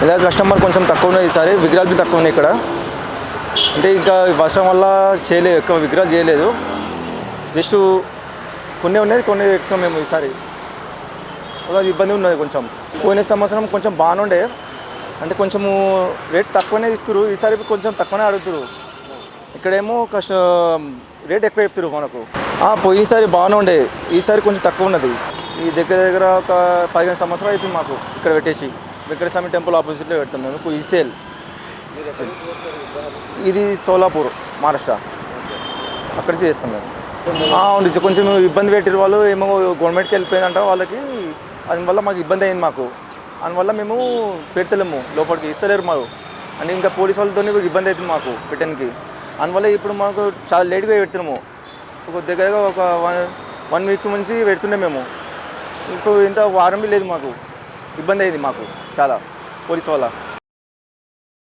ఇదే కస్టమర్ కొంచెం తక్కువ ఉన్నాయి ఈసారి, విగ్రహాలు బి తక్కువ ఉన్నాయి ఇక్కడ. అంటే ఇంకా వర్షం వల్ల చేయలేదు, ఎక్కువ విగ్రహాలు చేయలేదు. జస్ట్ కొన్ని ఉన్నాయి, కొన్ని ఎక్కుతాం మేము ఈసారి. ఇబ్బంది ఉన్నది కొంచెం. పోయిన సంవత్సరం కొంచెం బాగానే ఉండే, అంటే కొంచెము రేట్ తక్కువనే తీసుకురు. ఈసారి కొంచెం తక్కువనే అడుగుతారు. ఇక్కడేమో రేట్ ఎక్కువ చెప్తారు మనకు. పోయినసారి బాగానే ఉండే, ఈసారి కొంచెం తక్కువ ఉన్నది. ఈ దగ్గర దగ్గర ఒక 15 సంవత్సరాలు అవుతుంది మాకు ఇక్కడ పెట్టేసి. వెంకటస్వామి టెంపుల్ ఆపోజిట్లో పెడతాం మేము. ఈ సేల్ ఇది సోలాపూర్, మహారాష్ట్ర. అక్కడి నుంచి చేస్తాం మేము. అవును, కొంచెం ఇబ్బంది పెట్టిన వాళ్ళు ఏమో గవర్నమెంట్కి వెళ్ళిపోయిందంట వాళ్ళకి. అందువల్ల మాకు ఇబ్బంది అయింది మాకు. అందువల్ల మేము పెడతలేము, లోపలికి ఇస్తలేరు మాకు. అని ఇంకా పోలీసు వాళ్ళతో ఇబ్బంది అవుతుంది మాకు పెట్టడానికి. అందువల్ల ఇప్పుడు మాకు చాలా లేట్గా పెడుతున్నాము. ఒక దగ్గరగా ఒక 1 వీక్ నుంచి పెడుతుండే మేము. ఇప్పుడు ఇంత వారం లేదు మాకు. ఇబ్బంది అయింది మాకు చాలా పోలీసు వల్ల.